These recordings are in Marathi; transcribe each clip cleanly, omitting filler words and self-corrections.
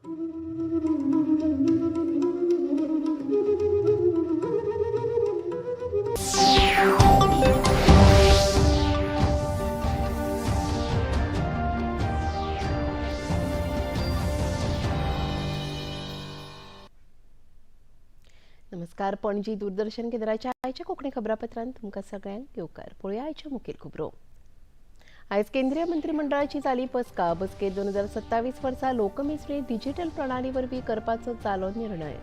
नमस्कार. पणजी दूरदर्शन केंद्राच्या आयच्या कोंकणी खबरापत्रांत तुमकां सगळ्यांक येवकार. पळोवया आयच्यो मुखेल खबरो. आयज केंद्रीय मंत्रिमंडळाची जाली बसका. बसकेत 2027 वर्सा लोकमेजणी डिजिटल प्रणाली वरवीं करपाचो जालो निर्णय.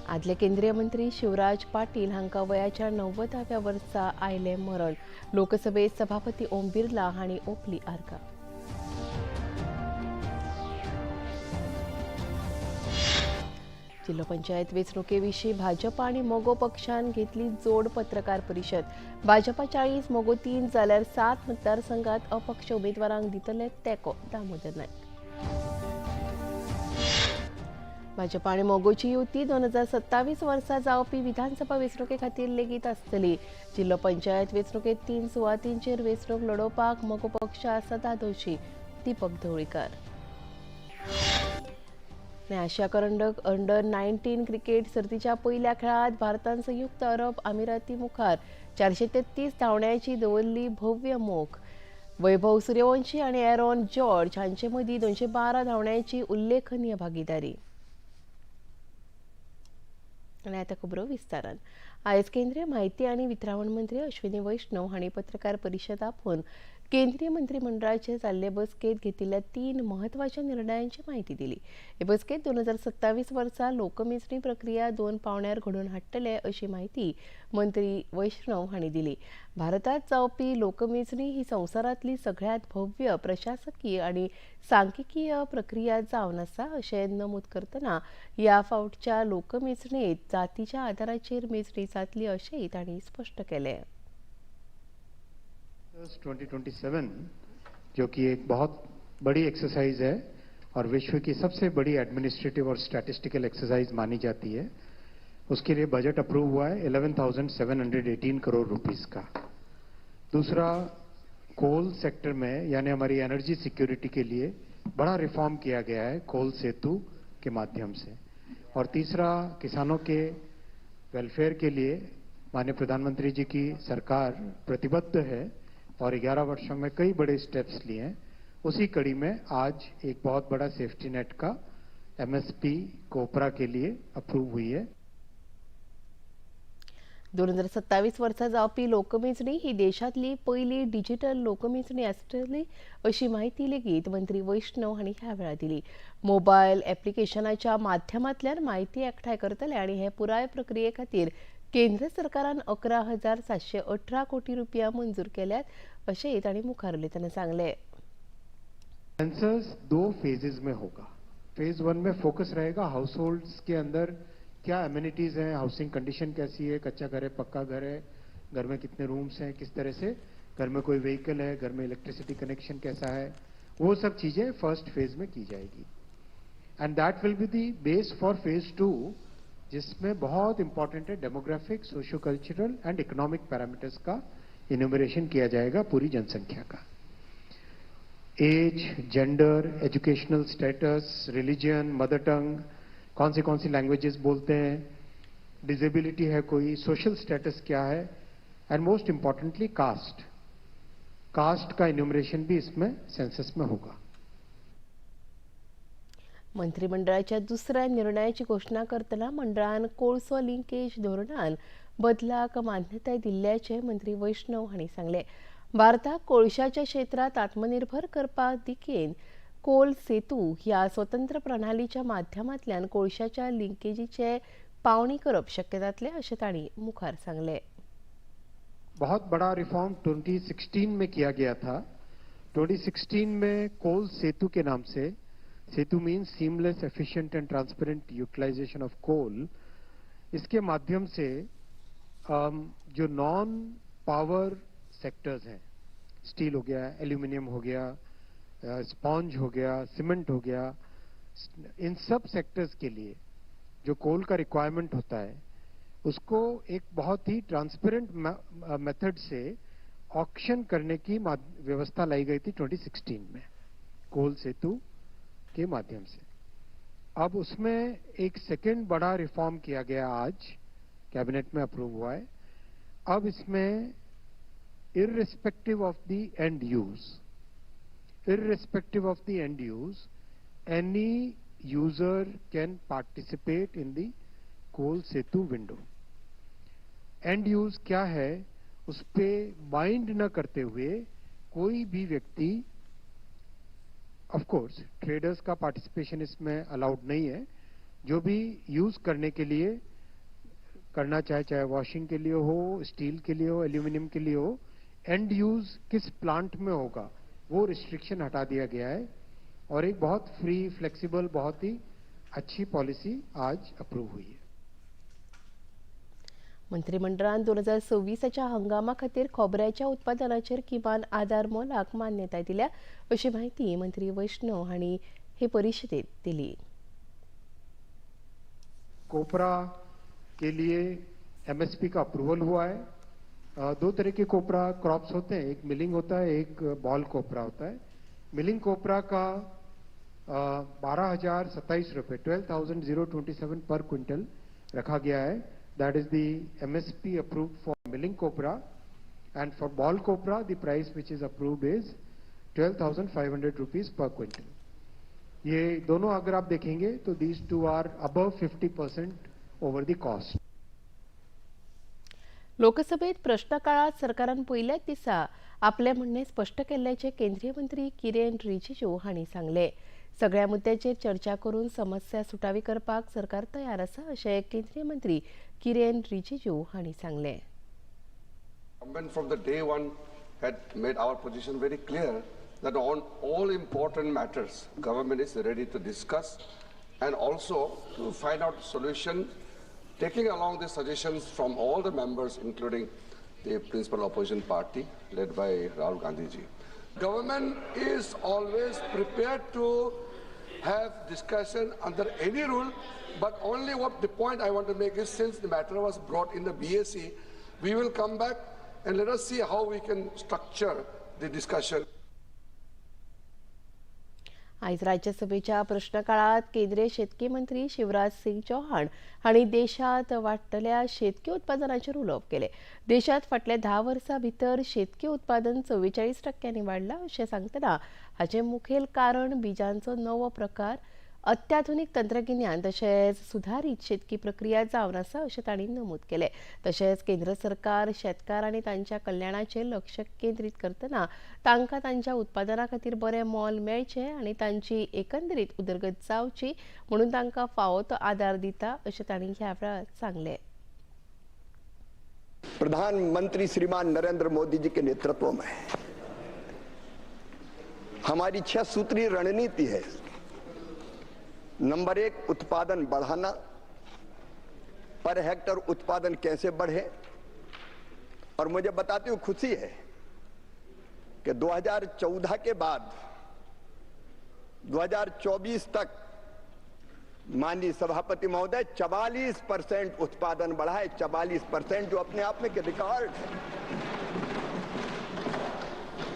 आदले केंद्रीय मंत्री शिवराज पाटील हांकां वयाच्या 90व्या वर्सा आयलें मरण. लोकसभेत सभापती ओम बिर्ला हांणी ओंपली आर्गां. जिल्लो पंचायत वेंचणुके विशीं भाजप आनी मोगो पक्षान घेतली जोड पत्रकार परिशद. भाजपा 40, मोगो 3 जाल्यार 7 मतदारसंघात अपक्ष उमेदवारांक दितले तेंको. दामोदर नायक. भाजप आनी मोगोची युती 2027 वर्सा जावपी विधानसभा वेंचणुके खातीर लेगीत आसतली. जिल्लो पंचायत वेंचणुकेत 3 सुवातींचेर वेंचणूक लडोवपाक मोगो पक्ष आसा दादोशी. दीपक ढवळीकर. आशिया करंडक अंडर-19 क्रिकेट सर्तीच्या पयल्या खेळात भारतान संयुक्त अरब अमिराती मुखार 433 धांवड्यांची दवरली भव्य मोख. वैभव सूर्यवंशी आनी एरॉन जॉर्ज हांचे मदीं 212 धांवड्यांची उल्लेखनीय भागीदारी. आनी आतां खबरो विस्तारान. आयज केंद्रीय म्हायती आनी वितरावण मंत्री अश्विनी वैष्णव हांणी पत्रकार परिशद आपोवन केंद्रीय मंत्रिमंडळाचे जाल्ले बसकेत घेतिल्ल्या 3 म्हत्वाच्या निर्णयांची म्हायती दिली. हे बसकेत 2027 वर्सा लोकमेजणी प्रक्रिया 2 पावंड्यार घडोवन हाडटले अशी म्हायती मंत्री वैष्णव हांणी दिली. भारतात जावपी लोकमेजणी ही संवसारांतली सगळ्यांत भव्य प्रशासकीय आनी सांख्यिकीय प्रक्रिया जावन आसा अशें नमूद करतना ह्या फावटच्या लोकमेजणेंत जातीच्या आदाराचेर मेजणी जातली अशेंय तांणी स्पश्ट केलें. 2027 जो कि एक बहुत बड़ी एक्सरसाइज है और विश्व की सबसे बड़ी एडमिनिस्ट्रेटिव और स्टैटिस्टिकल एक्सरसाइज मानी जाती है, उसके लिए बजट अप्रूव हुआ है 11,718 करोड़ रुपीस का. दूसरा, कोल सेक्टर में यानी हमारी एनर्जी सिक्योरिटी के लिए बड़ा रिफॉर्म किया गया है कोल सेतु के माध्यम से. और तीसरा, किसानों के वेलफेयर के लिए माननीय प्रधानमंत्री जी की सरकार प्रतिबद्ध है और 11 वर्षों में कई बड़े स्टेप्स लिए हैं. उसी कड़ी में आज एक बहुत बड़ा सेफ्टी नेट का एमएसपी कोपरा के लिए अप्रूव हुई है. 2027 वर्सा जावपी लोकमेजणी ही देशांतली पयली डिजिटल लोकमेजणी आसतली अशी माहिती लेगीत मंत्री वैष्णव हांणी ह्या वेळार दिली. मोबायल ऍप्लिकेशनाच्या माध्यमांतल्यान माहिती एकठांय करतले आनी हे पुराय प्रक्रिये खातीर केंद्र सरकारान 11,718 कोटी रुपया मंजूर केल्यात अशेंय तांणी मुखार उलयतना सांगलें. सेंसस 2 फेजेस में होगा. फेज 1 में फोकस रहेगा हाउस होल्ड्स के अंदर क्या एमिनिटीज हैं, हाउसिंग कंडीशन कैसी है, कच्चा घर है, पक्का घर है, घर में कितने रूम्स हैं, किस तरह से घर में कोई व्हीकल है, घर में इलेक्ट्रिसिटी कनेक्शन कैसा है, वो सब चीजें फर्स्ट फेज में की जाएगी. And that will be the base for phase 2, जिसमें बहुत इंपॉर्टेंट है demographic, socio cultural and economic parameters का इन्यूमरेशन किया जाएगा पूरी जनसंख्या का. Age, gender, educational status, religion, mother tongue, कौन सी लैंग्वेजेस बोलते हैं, डिसेबिलिटी है कोई, सोशल स्टेटस क्या है, एंड मोस्ट इंपॉर्टेंटली कास्ट का इन्यूमरेशन भी इसमें सेंसस में होगा. मंत्रिमंडळाच्या दुसऱ्या निर्णयाची घोषणा करतना मंडळान कोळसो लिंकेज धोरणान बदलाक मान्यताय दिल्ल्याचे मंत्री वैष्णव हांणी सांगले. भारताक कोळशाच्या क्षेत्रात आत्मनिर्भर करपा दिकेन कोल सेतू ह्या स्वतंत्र प्रणालीच्या माध्यमांतल्यान कोळशाच्या लिंकेजीचे पावणी करप शक्य जातले अशें तांणी मुखार सांगले. बहुत बड़ा रिफॉर्म 2016 में किया गया था. 2016 में कोल सेतु के नाम से, Setu means seamless, efficient and transparent utilization of coal, इसके माध्यम से जो नॉन पावर सेक्टर्स हैं, स्टील हो गया, एल्यूमिनियम हो गया, स्पॉन्ज हो गया, सीमेंट हो गया, इन सब सेक्टर्स के लिए जो कोल का रिक्वायरमेंट होता है उसको एक बहुत ही ट्रांसपेरेंट मेथड से ऑक्शन करने की व्यवस्था लाई गई थी 2016 में कोल सेतु के माध्यम से। अब उसमें एक सेकंड बड़ा रिफॉर्म किया गया, आज कैबिनेट में अप्रूव हुआ है। अब इसमें irrespective of the end use, any user can participate in the coal Setu window. End use क्या है, उस पे बाइंड न करते हुए कोई भी व्यक्ति, ऑफ कोर्स ट्रेडर्स का पार्टिसिपेशन इसमें अलाउड नहीं है, जो भी यूज करने के लिए करना चाहे, चाहे वॉशिंग के लिए हो, स्टील के लिए हो, एल्यूमिनियम के लिए हो, एंड यूज किस प्लांट में होगा वो रिस्ट्रिक्शन हटा दिया गया है। और एक बहुत फ्री, फ्लेक्सिबल, बहुत ही अच्छी पॉलिसी आज अप्रूव हुई है। मंत्रिमंडळान 2026च्या हंगामा खातीर खोबऱ्याच्या उत्पादनाचेर किमान आधार मोलाक मान्यताय दिल्या, अशी माहिती मंत्री वैष्णव हांणी हे परिशदेत दिली। कोपरा के लिए एमएसपी का अप्रूवल हुआ है। दो तरह के कोपरा क्रॉप्स होते हैं, एक मिलिंग होता है, एक बॉल कोपरा होता है। मिलिंग कोपरा का 12,027 रुपए 12,027 पर क्विंटल रखा गया है। That is the MSP approved for milling copra, and for ball copra the price which is approved is 12,500 rupees per quintal. ये दोनों अगर आप देखेंगे तो these two are above 50% over the cost. लोकसभेत प्रश्नकाळात सरकारान पहिल्याच दिसा आपले म्हणणे स्पष्ट केल्ल्याचे केंद्रीय मंत्री किरेन रिजिजू हांणी सांगले। सगळ्या मुद्द्याचेर चर्चा करून समस्या सुटावी करपाक सरकार तयार आसा, अशें केंद्रीय मंत्री किरेन रिजिजू हांणी सांगले। Government from the day one had made our position very clear that on all important matters, government is ready to discuss and also to find out solution, taking along the suggestions from all the members, including the principal opposition party led by Rahul Gandhi ji. Government is always prepared to have discussion under any rule, but only what the point I want to make is, since the matter was brought in the BAC, we will come back and let us see how we can structure the discussion. आज राज्यसभेच्या प्रश्नकाळात केंद्रीय शेतकी मंत्री शिवराज सिंग चौहान हांणी देशात वाडटल्या शेतकी उत्पादनाचेर उलोवप केले। देशात फाटल्या 10 वर्सां भितर शेतकी उत्पादन 44% वाडला, अशें सांगतना हाचे मुखेल कारण बिजांचो नवो प्रकार, अत्याधुनीक तंत्रगिन्यान तशेंच सुधारीत शेतकी प्रक्रिया जावन आसा, अशें तांणी नमूद केलें। तशेंच केंद्र सरकार शेतकार आनी तांच्या कल्याणाचेर लक्ष केंद्रीत करतना तांकां तांच्या उत्पादना खातीर बरें मोल मेळचें आनी तांची एकंदरीत उदरगत जावची म्हणून तांकां फावो तो आदार दिता, अशें तांणी ह्या वेळार सांगलें। प्रधानमंत्री श्रीमान नरेंद्र मोदी जी के नेतृत्व में हमारी 6 सूत्री रणनीति है। नंबर 1, उत्पादन बढ़ाना, पर हेक्टर उत्पादन कैसे बढ़े। और मुझे बताते हुए खुशी है कि 2014 के बाद 2024 तक माननीय सभापति महोदय 44% उत्पादन बढ़ा है। 44%, जो अपने आप में रिकॉर्ड है।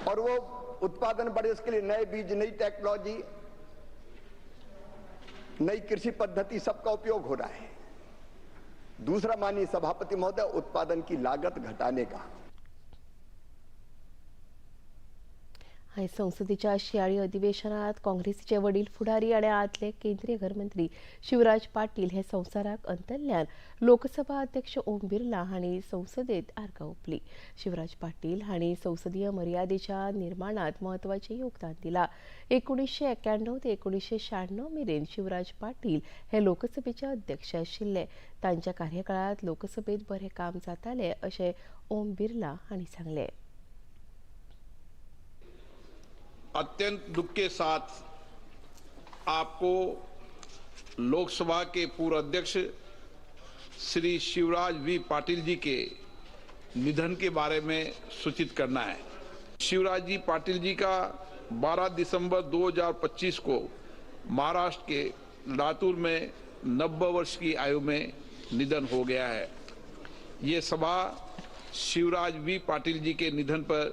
और वो उत्पादन बढ़े, इसके लिए नए बीज, नई टेक्नोलॉजी, नई कृषि पद्धति, सबका उपयोग हो रहा है। दूसरा माननीय सभापति महोदय, उत्पादन की लागत घटाने का। आयज संसदेच्या शियाळी अधिवेशनात काँग्रेसीचे वडील फुडारी आनी आदले केंद्रीय घरमंत्री शिवराज पाटील हे संवसाराक अंतरल्यान लोकसभा अध्यक्ष ओम बिर्ला हांणी संसदेत आर्गां ओंपली। शिवराज पाटील हांणी संसदीय मर्यादेच्या निर्माणात महत्वाचें योगदान दिलां। 1991 ते 1996 मेरेन शिवराज पाटील हे लोकसभेचे अध्यक्ष आशिल्ले। तांच्या कार्यकाळात लोकसभेत बरें काम जातालें, अशें ओम बिर्ला हांणी सांगलें। अत्यंत दुख के साथ आपको लोकसभा के पूर्व अध्यक्ष श्री शिवराज वी पाटिल जी के निधन के बारे में सूचित करना है। शिवराज जी पाटिल जी का 12 दिसंबर 2025 को महाराष्ट्र के लातूर में 90 वर्ष की आयु में निधन हो गया है। ये सभा शिवराज वी पाटिल जी के निधन पर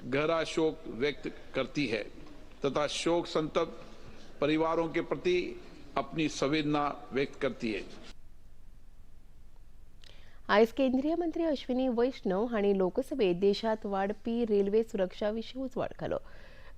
गहरा शोक व्यक्त करती है तथा शोक संतप्त परिवारों के प्रति अपनी संवेदना व्यक्त करती है। आयज केंद्रीय मंत्री अश्विनी वैष्णव हांणी लोकसभेत देशात वाडपी रेल्वे सुरक्षा विशीं उजवाड घालो।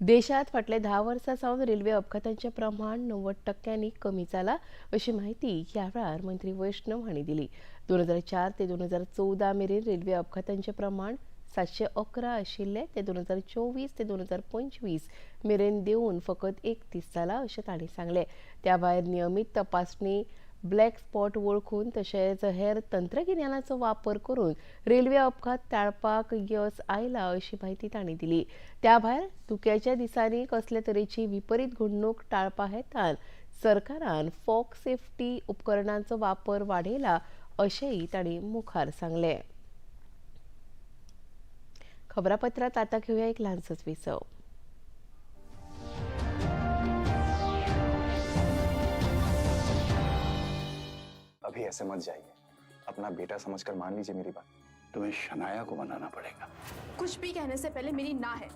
देशात फाटल्या 10 वर्सां सावन रेल्वे अपघातांचें प्रमाण 90% कमी जाला अशी माहिती ह्या वेळार मंत्री वैष्णव हांणी दिली। 2004 ते 2014 मेरेन रेल्वे अपघातांचें प्रमाण 711 आशिल्ले ते 2024 ते 2025 मेरेन देंवन फकत 31 जाला अशें तांणी सांगलें। त्या भायर नियमीत तपासणी, ब्लॅक स्पॉट वळखून तशेंच हेर तंत्रगिन्यानाचो वापर करून रेल्वे अपघात टाळपाक येस आयला अशी माहिती तांणी दिली। त्या भायर धुक्याच्या दिसांनी कसले तरेची विपरीत घडणूक टाळपा हेतान सरकारान फॉग सेफ्टी उपकरणांचो वापर वाडयला अशेंय तांणी मुखार सांगलें। खबरापत्रांत आतां घेवया एक ल्हानसोच विसव। अभी ऐसे मत जाइए, अपना बेटा समझकर मान लीजिए मेरी बात। तुम्हें शनाया को मनाना पड़ेगा। कुछ भी कहने से पहले मेरी ना है।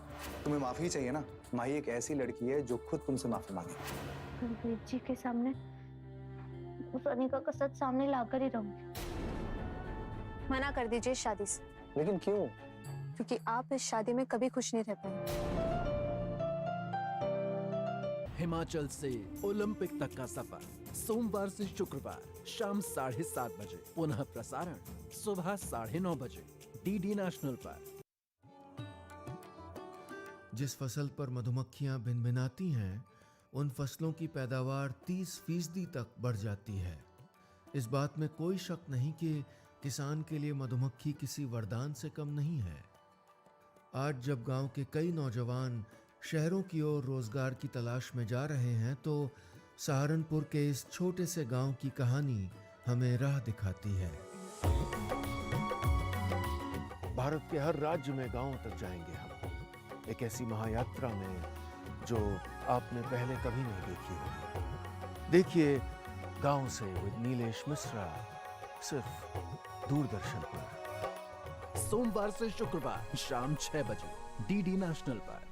तुम्हें माफी चाहिए ना, माही एक ऐसी लड़की है जो खुद तुमसे माफी मांगे। रणप्रीत जी के सामने उस अनिका का सच सामने लाकर ही रहूंगी। मना कर दीजिए शादी से। लेकिन क्यों? क्योंकि आप इस शादी में कभी खुश नहीं रह पाएंगे। हिमाचल से ओलंपिक तक का सफर सोमवार से शुक्रवार शाम 7:30 बजे, पुनः प्रसारण सुबह 9:30 बजे डीडी नेशनल पर। जिस फसल पर मधुमक्खियां भिनभिनाती हैं, उन फसलों की पैदावार 30% तक बढ़ जाती है। इस बात में कोई शक नहीं कि किसान के लिए मधुमक्खी किसी वरदान से कम नहीं है। आज जब गांव के कई नौजवान शहरों की ओर रोजगार की तलाश में जा रहे हैं, तो सहारनपुर के इस छोटे से गांव की कहानी हमें राह दिखाती है। भारत के हर राज्य में गांवों तक जाएंगे हम, एक ऐसी महायात्रा में जो आपने पहले कभी नहीं देखी होगी। देखिए गांव से विद नीलेश मिश्रा, सिर्फ दूरदर्शन पर। सोमवार से शुक्रवार शाम 6 बजे डीडी नेशनल पर।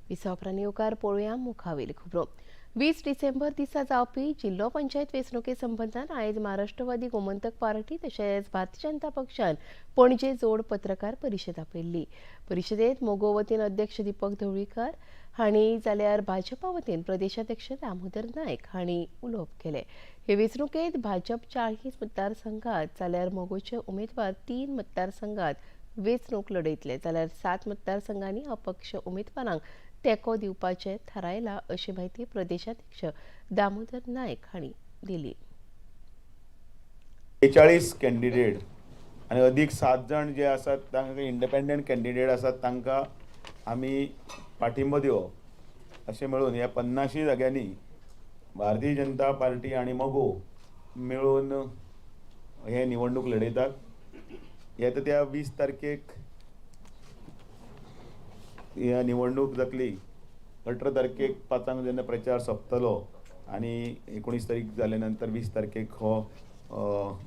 विसावपरांत येवकार पळोवया मुखावेली खबरो। 20 डिसेंबर दिसा जावपी जिल्लो पंचायत वेंचणुके संबंदान आयज महाराष्ट्रवादी गोमंतक पार्टी तशेंच भारतीय जनता पक्षान पणजे जोड पत्रकार परिशद आपयल्ली। परिशदेंत मोगो वतीन अध्यक्ष दीपक ढवळीकर हांणी जाल्यार भाजपा वतीन प्रदेशाध्यक्ष दामोदर नायक हांणी उलोवप केलें। हे वेंचणुकेंत भाजप 40 मतदारसंघात जाल्यार मोगोचे उमेदवार 3 मतदारसंघात वेंचणूक लडयतले, जाल्यार 7 मतदारसंघांनी अपक्ष उमेदवारांक तेको दिवपाचें थारायला अशी माहिती प्रदेशाध्यक्ष दामोदर नायक हांणी दिली। 43 कॅन्डिडेट आणि अधिक 7 जण जे आसात तांकां इंडिपेंडंट कॅन्डिडेट आसात तांकां आमी पाठिंबो दिवप अशें मेळून ह्या 50 जाग्यांनी भारतीय जनता पार्टी आनी मोगो मेळून हे निवडणूक लडयतात। येता त्या 20 तारखेक ह्या निवडणूक जातली। 18 तारखेक 5 जेन्ना प्रचार सोंपतलो आनी 19 तारीख जाले नंतर 20 तारखेक हो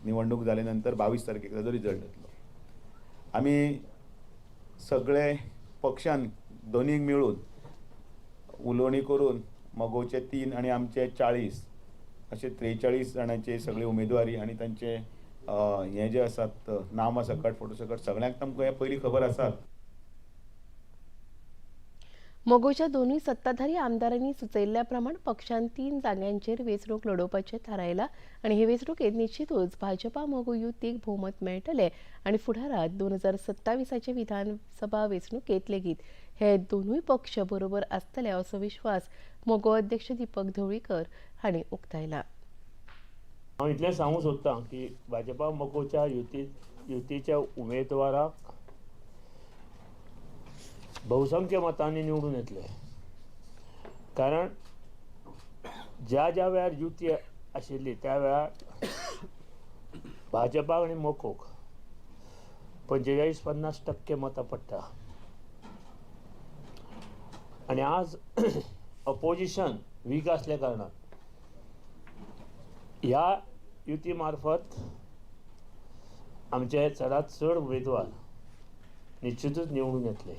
निवडणूक जाले नंतर 22 तारखेक ताजो रिजल्ट येतलो। आमी सगळे पक्षान दोनीक मेळून उलोवणी करून मोगोचे 3 आनी आमचे 40 अशे 43 जाणांचे सगळे उमेदवारी आनी तांचे हे जे आसात नांवां सकट फोटो सकट सगळ्यांक तांकां हे पयलीं खबर आसात। मोगोच्या दोनूय सत्ताधारी आमदारांनी सुचयल्ल्या प्रमाण पक्षान 3 जाग्यांचेर वेंचणूक लडोवपाचें थारायला आनी हे वेंचणुकेंत निश्चितूच भाजपा मोगो युतीक भोवमत मेळटलें आनी फुडारात 2027चे विधानसभा वेंचणुकेंत लेगीत हे दोनूय पक्ष बरोबर आसतले असो विश्वास मोगो अध्यक्ष दीपक ढवळीकर हांणी उक्तायला। हांव इतलें सांगूंक सोदतां की भाजपा मोगोच्या युतीच्या उमेदवाराक बहुसंख्य मतांनी निवडून येतले, कारण ज्या वेळार युती आशिल्ली त्या वेळार भाजपाक आनी मोकोक 45-50% मतां पडटा आनी आज अपोजिशन वीक असल्या कारणान ह्या युती मार्फत आमचे चडांत चड उमेदवार निश्चितच निवडून येतले.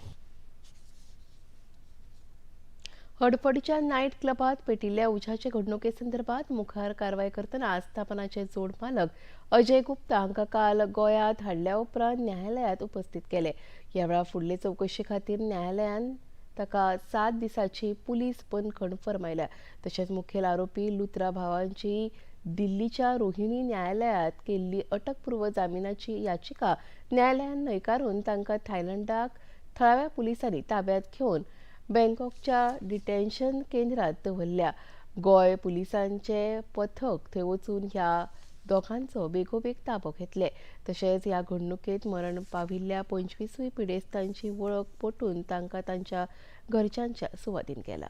हडफडीच्या नाईट क्लबात पेटिल्ल्या उज्याचे घडणुकेसंदर्भात मुखार कारवाय करतना आस्थापनाचे जोड मालक अजय गुप्ता हांकां काल गोंयांत हाडल्या उपरांत न्यायालयांत उपस्थित केले. ह्या वेळार फुडले चवकशे खातीर न्यायालयान ताका 7 दिसांची पुलीस बंदखण फर्मायल्या. तशेंच मुखेल आरोपी लुत्रा भावांची दिल्लीच्या रोहिणी न्यायालयात केल्ली अटकपूर्व जामिनाची याचिका न्यायालयान न्हयकारून तांकां थायलंडाक थळाव्या पुलिसांनी ताब्यांत घेवन बँकॉकच्या डिटेन्शन केंद्रात दवरल्या. गोंय पुलिसांचे पथक थंय वचून ह्या दोगांचो बेगोबेग ताबो घेतले. तशेंच ह्या घडणुकेंत मरण पाविल्ल्या 25 पिडेस्तांची वळख पटून तांकां तांच्या घरच्यांच्या सुवादीन केला.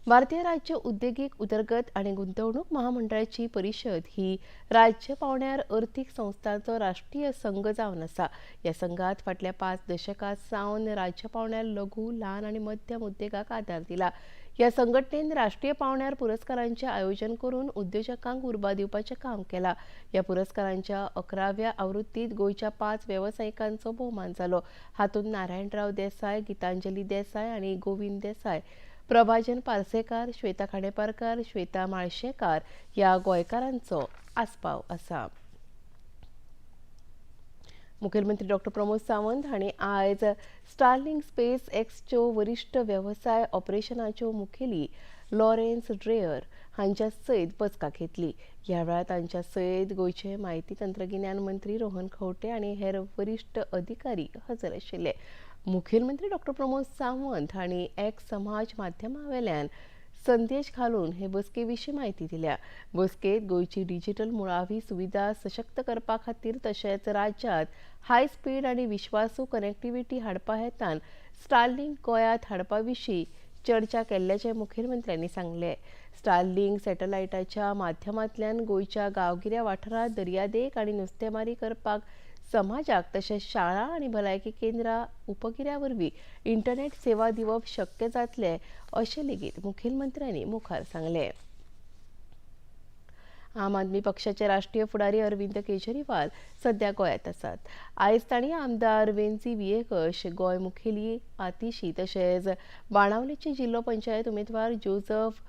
भारतीय राज्य उद्देगीक उदरगत आनी गुंतवणूक महामंडळाची परिशद ही राज्य पावण्यार अर्थीक संस्थांचो राष्ट्रीय संघ जावन आसा. ह्या संघात फाटल्या 5 दशकां सावन राज्य पावण्यार लघु, ल्हान आनी मध्यम उद्देगाक आदार दिला. ह्या संघटनेन राष्ट्रीय पावण्यार पुरस्कारांचे आयोजन करून उद्योजकांक उर्बा दिवपाचें काम केलां. ह्या पुरस्कारांच्या 11व्या आवृत्तीत गोंयच्या 5 वेवसायिकांचो भोवमान जालो. हातूंत नारायणराव देसाय, गितांजली देसाय आनी गोविंद देसाय, प्रभाजन पार्सेकार, श्वेता खांडेपारकार, श्वेता माळशेकार ह्या गोंयकारांचो आस्पाव आसा. मुखेलमंत्री डॉ. प्रमोद सावंत हांणी आयज स्टार्लिंक स्पेस एक्सच्यो वरिश्ठ वेवसाय ऑपरेशनाच्यो मुखेली लॉरेन्स ड्रेयर हांच्या सयत बसका घेतली. ह्या वेळार तांच्या सयत गोंयचे म्हायती तंत्रगिन्यान मंत्री रोहन खंवटे आनी हेर वरिश्ठ अधिकारी हजर आशिल्ले. मुखेलमंत्री डॉ. प्रमोद सावंत हांणी एक्स समाज माध्यमावेल्यान संदेश घालून हे बसके विशीं म्हायती दिल्या. बसकेंत गोंयची डिजिटल मुळावी सुविधा सशक्त करपा खातीर तशेंच राज्यांत हाय स्पीड आनी विश्वासू कनेक्टिव्हिटी हाडपा हेतान स्टारलिंक गोंयांत हाडपा विशीं चर्चा केल्ल्याचें मुखेलमंत्र्यांनी सांगलें. स्टारलिंक सॅटलायटाच्या माध्यमांतल्यान गोंयच्या गांवगिऱ्या वाठारांत दर्यादेग आनी नुस्तेमारी करपाक समाजाक तशेंच शाळा आनी भलायकी केंद्रां उपगिऱ्या वरवीं इंटरनेट सेवा दिवप शक्य जातलें अशें लेगीत मुखेलमंत्र्यांनी मुखार सांगलें. आम आदमी पक्षाचे राष्ट्रीय फुडारी अरविंद केजरीवाल सध्या गोंयांत आसात. आयज तांणी आमदार वेंजी विएकश, गोंय मुखेली आतिशी तशेंच बाणावलेचे जिल्लो पंचायत उमेदवार जोझफ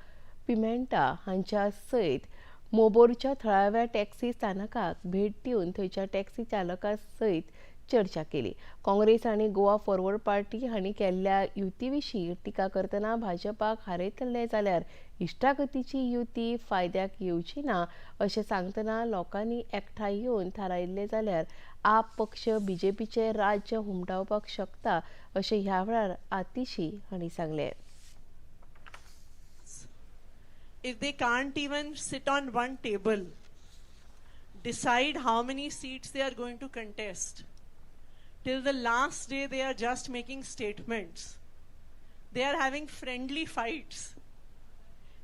पिमेंटा हांच्या सयत मोबोरच्या थळाव्या टॅक्सी स्थानकाक भेट दिवन थंयच्या टॅक्सी चालकां सयत चर्चा केली. काँग्रेस आनी गोवा फॉरवर्ड पार्टी हांणी केल्ल्या युती विशीं टिका करतना भाजपाक हारयतले जाल्यार इश्टागतीची युती फायद्याक येवची ना अशें सांगतना लोकांनी एकठांय येवन थारायिल्ले जाल्यार आप पक्ष बीजेपीचे राज्य हुमटावपाक शकता अशें ह्या वेळार आतिशी हांणी सांगलें. If they can't even sit on one table, decide how many seats they are going to contest, till the last day they are just making statements. They are having friendly fights.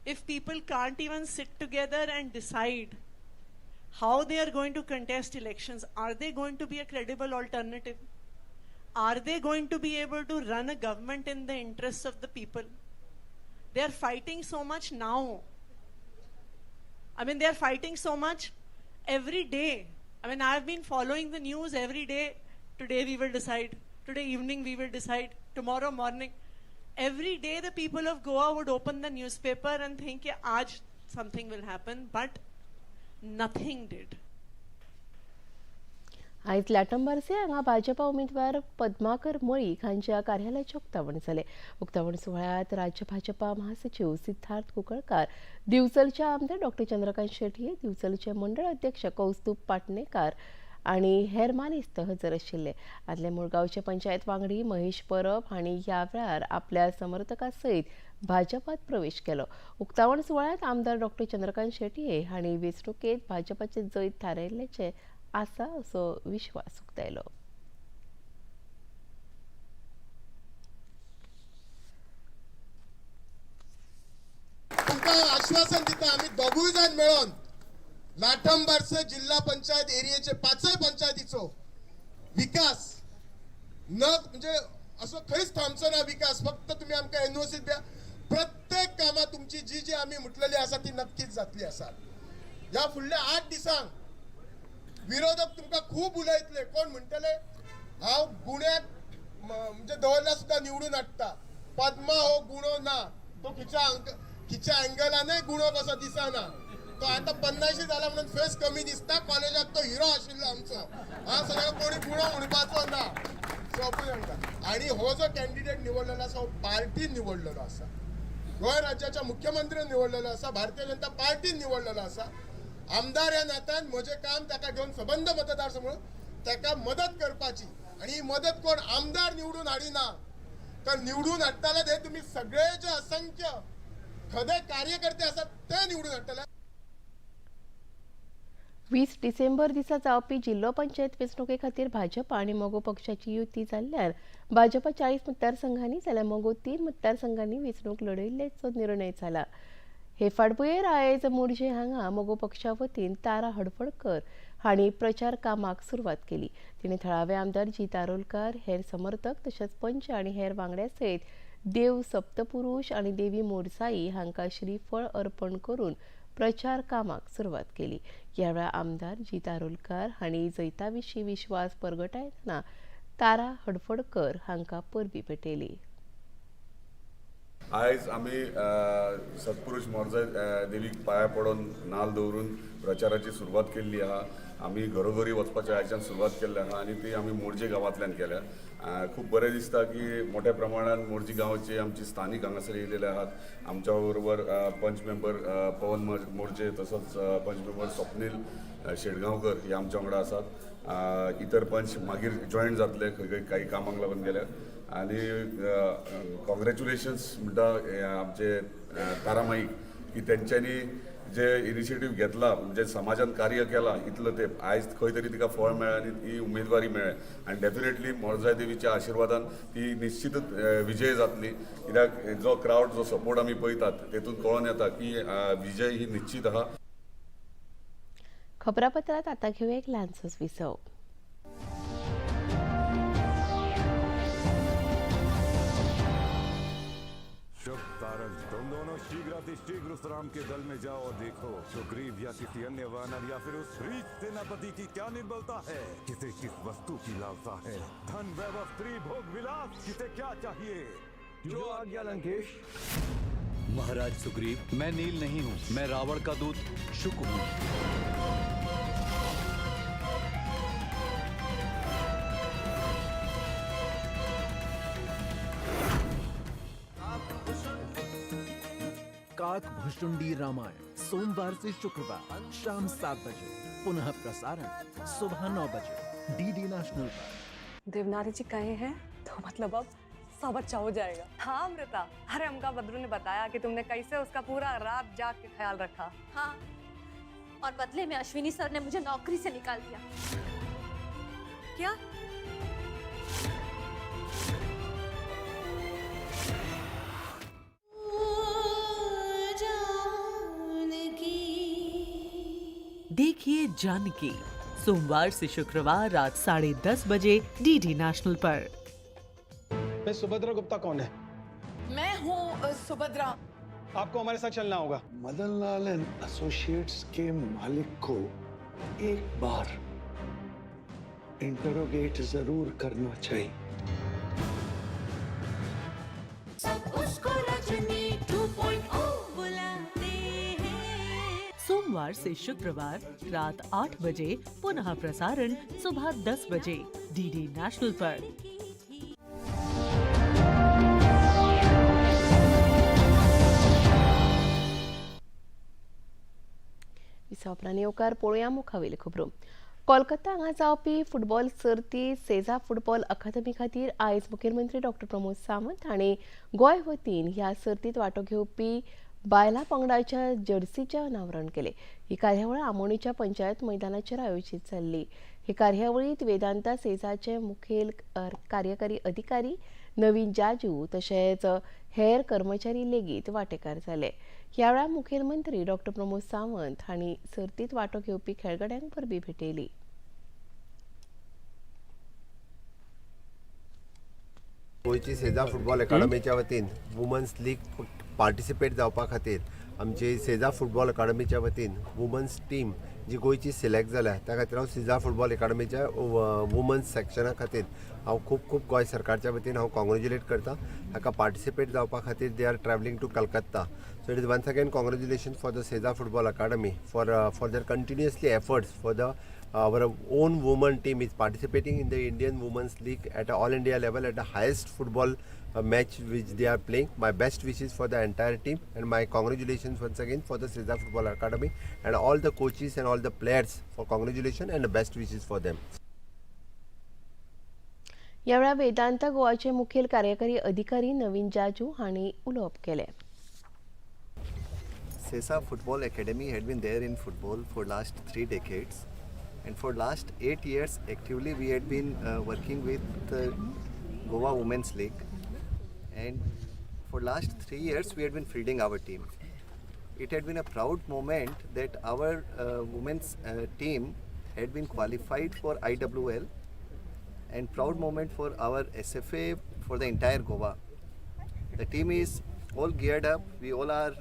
If people can't even sit together and decide how they are going to contest elections, are they going to be a credible alternative? Are they going to be able to run a government in the interests of the people? They are fighting so much now. I mean, they are fighting so much every day. I mean, I've been following the news every day. Today we will decide. Today evening we will decide. Tomorrow morning. Every day the people of Goa would open the newspaper and think, yeah, aaj something will happen. But nothing did. आयज लाटंबारसे हांगा भाजपा उमेदवार पद्माकर मळीक हांच्या कार्यालयाचें उक्तावण जालें. उक्तावण सुवाळ्यांत राज्य भाजपा महासचिव सिद्धार्थ कुंकळकार, दिवचलचे आमदार डॉ. चंद्रकांत शेटये, दिवचलचे मंडळ अध्यक्ष कौस्तुभ पाटणेकार आनी हेर मानेस्त हजर आशिल्ले. आदले मुळगांवचे पंचायत वांगडी महेश परब हांणी ह्या वेळार आपल्या समर्थकां सयत भाजपात प्रवेश केलो. उक्तावण सुवाळ्यांत आमदार डॉ. चंद्रकांत शेटये हांणी वेंचणुकेंत भाजपाचे जैत थारायिल्ल्याचे आसा असो विश्वास उक्तायलो. तुमकां आश्वासन दिता आमी दोगूय जाण मेळोन लाटंबारसे जिल्हा पंचायत एरियेचे 5 पंचायतीचो विकास म्हणजे असो खंयच थांबचो ना विकास. फक्त तुम्ही आमकां एनओसी द्या. प्रत्येक कामां तुमची जी जी आमी म्हटलेली आसा ती नक्कीच जातली आसा. ह्या फुडल्या 8 दिसांक विरोधक तुमकां खूब उलयतले. कोण म्हणटले हांव गुण्याक म्हणजे दवरल्या सुद्धा निवडून हाडटा. पद्मा हो गुणो ना. तो खिच्या अँगलानय गुणो कसो दिसना. तो आता 50 जाला म्हणून फेस कमी दिसता. कॉलेजात तो हिरो आशिल्लो आमचो. हा सगळं कोणी गुणो म्हणपाचो ना. आणि हो जो कॅन्डिडेट निवडलेला आसा हो पार्टीन निवडलेलो आसा. गोंय राज्याच्या मुख्यमंत्र्यान निवडलेलो आसा. भारतीय जनता पार्टीन निवडलेलो आसा. आमदार ह्या नात्यान म्हजें काम ताका घेवन सबंद मतदारसंघ ताका मदत करपाची. आणि ही मदत कोण आमदार निवडून हाडिना तर निवडून हाडटाले ते तुम्ही सगळे जे असंख्य खदे कार्यकर्ते आसात ते निवडून हाडटाले. 20 डिसेंबर दिसा जावपी जिल्लो पंचायत वेंचणुके खातीर भाजप आनी मोगो पक्षाची युती जाल्ल्यार भाजपा 40 मतदारसंघांनी जाल्यार मोगो 3 मतदारसंघांनी वेंचणूक लढयल्ल्याचो निर्णय जाला. हे फाटभुंयेर आयज मोर्जे हांगा मोगो पक्षा वतीन तारा हडफडकर हांणी प्रचार कामाक सुरवात केली. तिणें थळावे आमदार जीत आरोलकार, हेर समर्थक तशेंच पंच आनी हेर वांगड्या सयत देव सप्तपुरुष आनी देवी मोरसाई हांकां श्रीफळ अर्पण करून प्रचार कामाक सुरवात केली. ह्या वेळार आमदार जीत आरोलकार हांणी जैता विशीं विश्वास परगटायतना तारा हडफडकर हांकां परबीं पेटयली. आयज आमी सत्पुरुष मोरसाय देवीक पांयां पडोवन नाल दवरून प्रचाराची सुरवात केल्ली आहा. आमी घरोघरी वचपाची आयच्यान सुरवात केल्ली आहा आणि ती आमी मोरजे गांवांतल्यान केल्या. खूब बरें दिसता की मोठ्या प्रमाणात मोरजे गांवचे आमचे स्थानीक हांगासर येयलेले आहात. आमच्या बरोबर पंच मेंबर पवन मोरजे तसोच पंच मेंबर स्वप्नील शेडगांवकर हे आमच्या वांगडा आसात. इतर पंच मागीर जॉयंट जातले खंय काही कामाक लागून गेल्या. आणि कॉंग्रॅच्युलेशन्स म्हणटा आमचे तारामाईक की तेंच्यांनी जे इनिशिएटीव घेतला म्हणजे समाजान कार्य केला इतलं ते आयज खंय तरी तिका फळ मेळ्ळें आनी ती उमेदवारी मेळ्ळें. आनी डेफिनेटली मोरजाय देवीच्या आशिर्वादान ती निश्चितच विजय जातली. कित्याक जो क्रावड जो सपोर्ट आमी पळयतात तेतून कळून येता की विजय ही निश्चित आहा. खबरापत्रात आता घेऊया एक ल्हानसोच विसव. तुम दोनों शीघ्र उस राम के दल में जाओ और देखो सुग्रीव या किसी अन्य वानर या फिर उस रीछ सेनापति की क्या निर्बलता है, किसे किस वस्तु की लालसा है, धन वैभव स्त्री भोग विलास किसे क्या चाहिए. जो आज्ञा लंकेश. महाराज सुग्रीव, मैं नील नहीं हूँ, मैं रावण का दूत शुक हूँ. काक भुशुंडी रामायण सोमवार से शुक्रवार शाम 7 बजे, पुनः प्रसारण सुबह 9 बजे डीडी नेशनल पर. देवनारी जी कहे हैं तो मतलब अब सब अच्छा हो जाएगा. हाँ अमृता, अरे हमका बद्रू ने बताया कि तुमने कैसे उसका पूरा रात जाग के ख्याल रखा. हाँ, और बदले में अश्विनी सर ने मुझे नौकरी से निकाल दिया. क्या? देखिए जानकी सोमवार से शुक्रवार रात 10:30 बजे डीडी नेशनल पर. मैं सुभद्रा गुप्ता कौन है? मैं हूँ सुभद्रा. आपको हमारे साथ चलना होगा. मदन लाल एंड एसोसिएट्स के मालिक को एक बार इंटरोगेट जरूर करना चाहिए. सोमवार से शुक्रवार रात 8 बजे, पुनः प्रसारण सुबह 10 बजे डीडी नेशनल पर. विसावपरांनी येवकार पळोवया मुखावेल्यो खबरो. कोलकाता हांगा जावपी फुटबॉल सर्ती सेजा फुटबॉल अकादमी खातीर आयज मुखेलमंत्री डॉक्टर प्रमोद सावंत हांणी गोंय वतीन ह्या सर्तीत वांटो घेवपी बायलां पंगडाच्या जर्सीचें अनावरण केलें. ही कार्यावळ आमोणेच्या पंचायत मैदानाचेर आयोजीत जाल्ली. हे कार्यावळींत वेदांता सेजाचे मुखेल कार्यकारी अधिकारी नवीन जाजू तशेंच हेर कर्मचारी लेगीत वांटेकार जाले. ह्या वेळार मुखेलमंत्री डॉक्टर प्रमोद सावंत हांणी सर्तीत वांटो घेवपी खेळगड्यांक परबीं भेटयली. गोयची सेजा फुटबॉल अकादमीच्या वतीन वुमन्स लीग पार्टिसिपेट जावपा खातीर आमची सेजा फुटबॉल अकादमीच्या वतीन वुमन्स टीम जी गोयची सिलेक्ट जाल्या त्या खातीर हांव सेजा फुटबॉल अकादमीच्या वुमन्स सेक्शना खातीर हांव खूब गोंय सरकारच्या वतीन हांव कॉंग्रेच्युलेट करता. हाका पार्टिसिपेट जावपा खातीर they are travelling to Calcutta. So it is once again congratulation for the Sesa football academy for their continuously efforts for the our own women team is participating in the Indian Women's League at all India level at the highest football match which they are playing. My best wishes for the entire team and my congratulations once again for the Seza Football Academy and all the coaches and all the players for congratulations and the best wishes for them. यावेळा वेदांत गोवाचे मुखेल कार्यकारी अधिकारी नवीन जाजू हांणी उलोवप केले. Seza Football Academy had been there in football for last 3 decades. And for last 8 years actively we had been working with the Goa Women's League, and for last 3 years we had been fielding our team. It had been a proud moment that our women's team had been qualified for IWL, and proud moment for our SFA for the entire Goa. The team is all geared up. We all are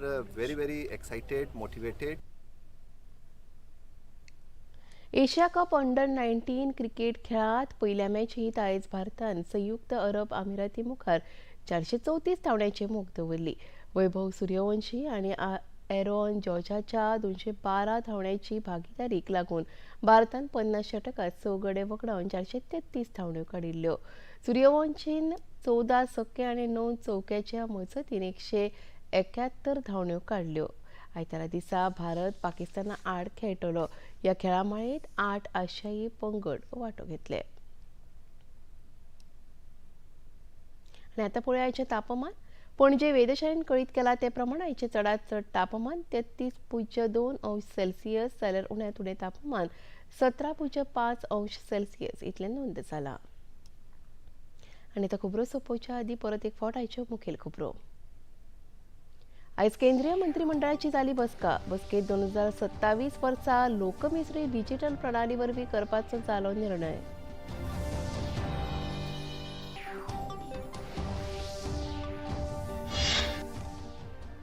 very excited, motivated. Asia cup under 19 cricket खेळात पहिल्या मॅचीत आयज भारतान संयुक्त अरब अमिराती मुखार 434 धांवड्यांची मोख दवरली. वैभव सूर्यवंशी आनी एरॉन जॉर्जाच्या 212 धांवड्यांची भागीदारीक लागून भारतान 50 षटकात 6 गडे वगडावन 433 धांवड्यो काडिल्ल्यो. सूर्यवंशीन 14 सके आनी 9 चौक्याच्या मजतीन 171 धांवड्यो काडल्यो. आयतारा दिसा भारत पाकिस्ताना आड खेळटलो. या खेळा माळेंत 8 आशियाई पंगड वांटो घेतले. आनी आतां पळोवया आयचें तापमान. पणजे वेधशाळेन कळीत केला ते प्रमाण आयचें चडांत चड तापमान 33.2 अंश सेल्सियस जाल्यार उण्यांत उणें तापमान 17.5 अंश सेल्सियस इतलें नोंद जालां. आनी आतां खबरो सोंपोवच्या आदीं परत एक फावट आयच्यो मुखेल खबरो. आयज केंद्रीय मंत्रिमंडळाची जाली बसका. बसकेत 2027 वर्सा लोकमेजरी डिजिटल प्रणाली वरवीं करपाचो जालो निर्णय.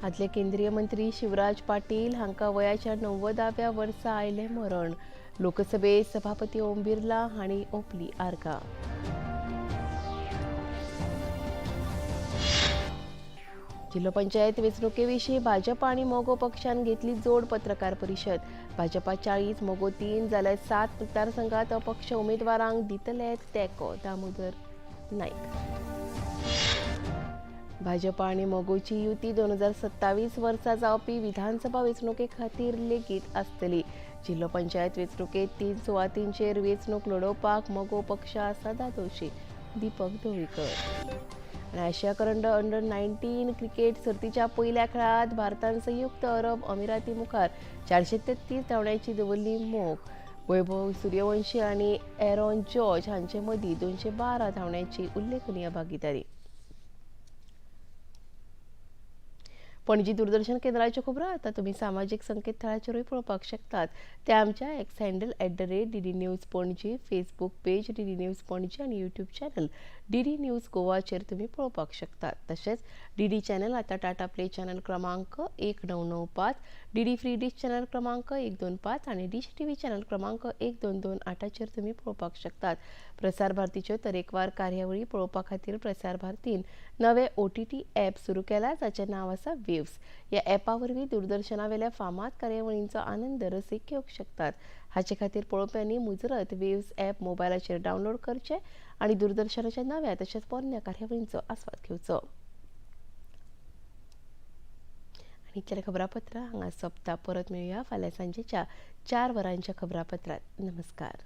आदले केंद्रीय मंत्री शिवराज पाटील हांकां वयाच्या 90व्या वर्सा आयलें मरण. लोकसभेत सभापती ओम बिर्ला हांणी ओंपली आर्गां. जिल्लो पंचायत वेंचणुके विशीं भाजप आनी मोगो पक्षान घेतली जोड पत्रकार परिशद. भाजपा 40, मोगो 3 जाल्यार 7 मतदारसंघात अपक्ष उमेदवारांक दितले तेंको. दामोदर नायक. भाजप आनी मोगोची युती 2027 वर्सा जावपी विधानसभा वेंचणुके खातीर लेगीत आसतली. जिल्लो पंचायत वेंचणुकेत 3 सुवातींचेर वेंचणूक लडोवपाक मोगो पक्ष आसा दादोशी. दीपक ढवळीकर. आनी आशिया करंड अंडर 19 क्रिकेट सर्तीच्या पयल्या खेळात भारतान संयुक्त अरब अमिराती मुखार 433 धांवड्यांची दवरली मोख. वैभव सूर्यवंशी आनी एरॉन जॉर्ज हांचे मदीं 212 धांवड्यांची उल्लेखनीय भागीदारी. पणजी दूरदर्शन केंद्राच्यो खबरो आतां तुमी सामाजीक संकेतथळाचेरूय पळोवपाक शकतात. ते आमच्या x handle @DD news Panaji, Facebook page DD news Panaji आनी यूट्यूब चॅनल DD न्यूज गोवाचेर तुमी पळोवपाक शकतात. तशेंच DD चॅनल आतां टाटा प्ले चॅनल क्रमांक 1995, DD फ्री डिश चॅनल क्रमांक 125 आनी डिश TV चॅनल क्रमांक 1228चेर तुमी पळोवपाक शकतात. प्रसार भारतीच्यो तरेकवार कार्यावळी पळोवपा खातीर प्रसार भारतीन नवे OTT ॲप सुरू केला जाचें नांव आसा वेव्स. ह्या ॲपा वरवीं दूरदर्शनावेल्या फामाद कार्यावळींचो आनंद रसीक घेवंक शकतात. हाचे खातीर पळोवप्यांनी मुजरत वेव्स ॲप मोबायलाचेर डावनलोड करचें आनी दूरदर्शनाच्या नव्या तशेंच पोरन्या कार्यावळींचो आस्वाद घेवचो. आनी इतलें खबरापत्र हांगा सोंपता. परत मेळुया फाल्यां सांजेच्या 4 वरांच्या खबरापत्रांत. नमस्कार.